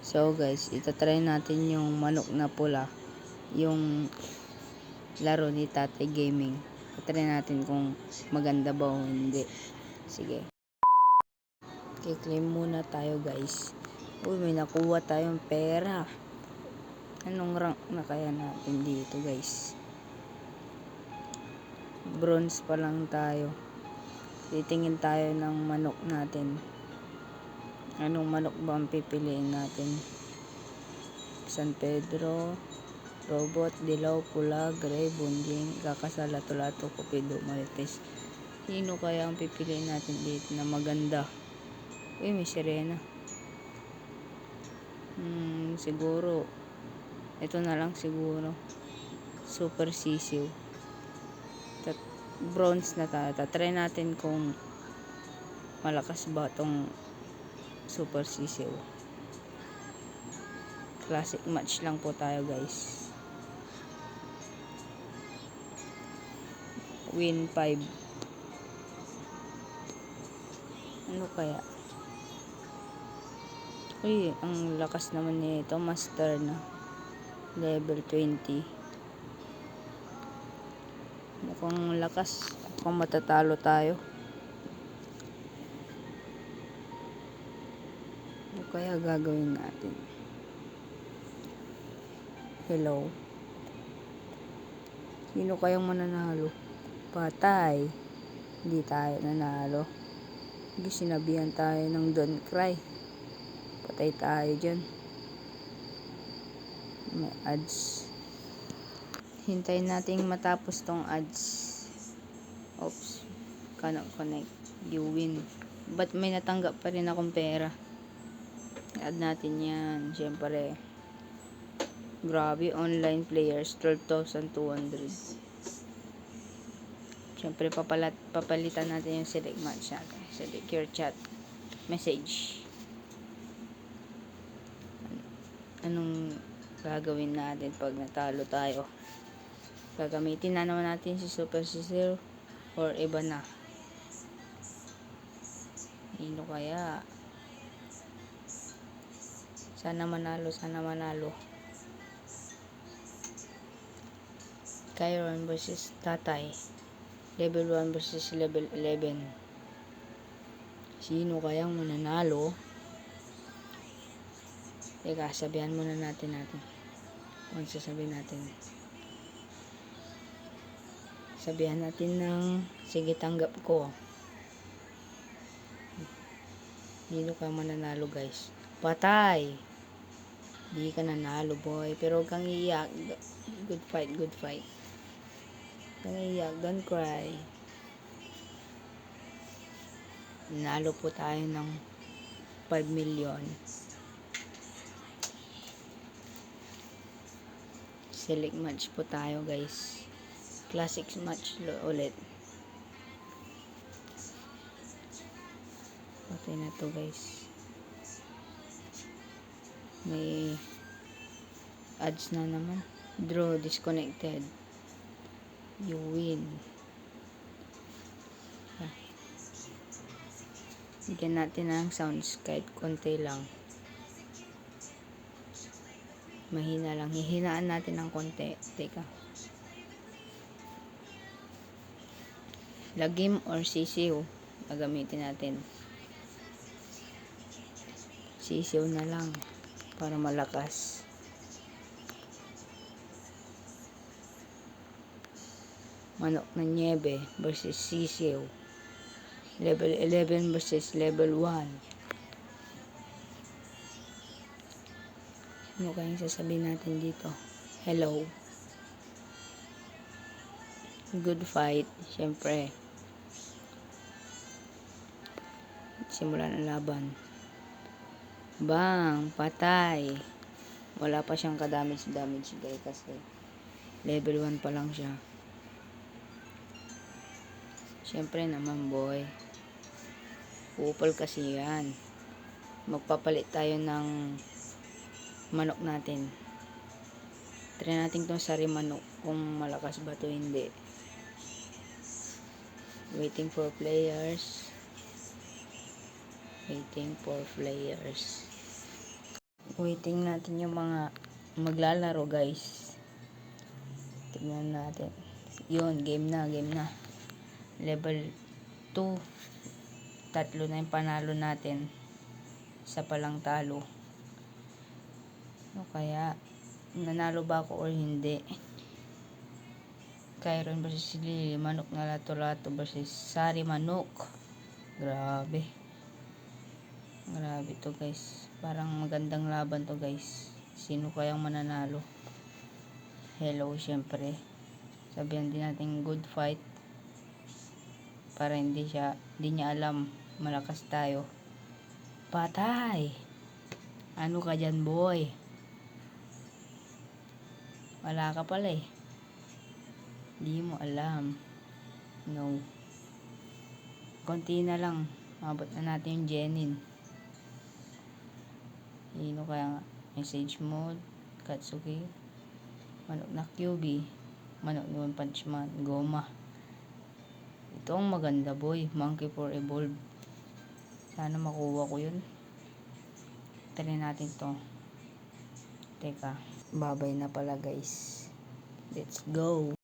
So guys, itatry natin yung manok na pula, yung laro ni Tatay Gaming. Itatry natin kung maganda ba o hindi. Sige. Kiklim muna tayo guys. Uy, may nakuha tayong pera. Anong rank na kaya natin dito guys? Bronze pa lang tayo. Titingin tayo ng manok natin. Anong manok ba ang pipiliin natin? San Pedro, Robot, Dilaw, Pula, Gray, Bunjing, Kakasal, Lato-Lato, Cupido, Marites. Sino kaya ang pipiliin natin dito na maganda? Uy, may sirena. Siguro ito na lang siguro. Super sisiw. Bronze na tayo. Try natin kung malakas ba tong super sisiw. Classic match lang po tayo guys. Win 5. Ano kaya? Uy, ang lakas naman nito. Master na. Level 20. Mukhang lakas. Mukhang matatalo tayo. Ano kaya gagawin natin? Hello? Sino kayang mananalo? Patay. Hindi tayo nanalo. Hindi sinabihan tayo ng don't cry. Patay tayo dyan. May ads. Hintayin natin matapos tong ads. Oops. Cannot connect. You win. Ba't may natanggap pa rin akong pera? Add natin yan. Siyempre. Grabe. Online players. 12,200. Siyempre papalitan natin yung select match natin. Select your chat. Message. Anong gagawin natin pag natalo tayo? Gagamitin na naman natin si Super Sisiw or iba na? Sino kaya? Sana manalo, sana manalo. Kyron versus Tatay. Level 1 versus level 11. Sino kayang mananalo? Teka, sabihan muna natin. Kung sasabihin natin. Sabihan natin ng sige tanggap ko. Sino kayang mananalo guys? Patay! Di ka nanalo boy. Pero huwag kang iiyak. Good fight, good fight. Huwag kang iiyak, don't cry. Nanalo po tayo ng 5 million. Select match po tayo guys. Classic match ulit. Okay na to guys. May ads na naman. Draw disconnected. You win. Bigyan natin ng sounds kahit konti lang. Mahina lang. Hihinaan natin ng konti. Teka. Lagim or sisiw. Gagamitin natin. Sisiw na lang. Para malakas. Manok na niebe versus sisiw. Level 11 versus level 1. Ano kayang sasabihin natin dito? Hello. Good fight. Siyempre. Simulan ang laban. Bang! Patay. Wala pa siyang ka-damage guys kasi level 1 pa lang siya. Siyempre naman boy. Upal kasi yan. Magpapalit tayo ng manok natin. Try natin itong sari manok kung malakas ba ito hindi. Waiting for players. Waiting natin yung mga maglalaro guys. Tignan natin. Yun, game na. Level 2. 3 na yung panalo natin. Isa pa lang talo. No, kaya nanalo ba ako or hindi? Kyron versus Lily. Manok na lato-lato versus Sari Manok. Grabe to guys. Parang magandang laban to guys. Sino kayang mananalo? Hello, syempre. Sabihan din natin good fight. Para hindi niya alam. Malakas tayo. Patay! Ano ka dyan, boy? Wala ka pala eh. Di mo alam. No. Konti na lang. Mabot na natin yung Jenin. Sino kaya nga? Message mode. Katsuki. Manok na QB. Manok ni One Punch Man. Goma. Ito ang maganda boy. Monkey for Evolve. Sana makuha ko yun. Try natin to. Teka. Babay na pala guys. Let's go.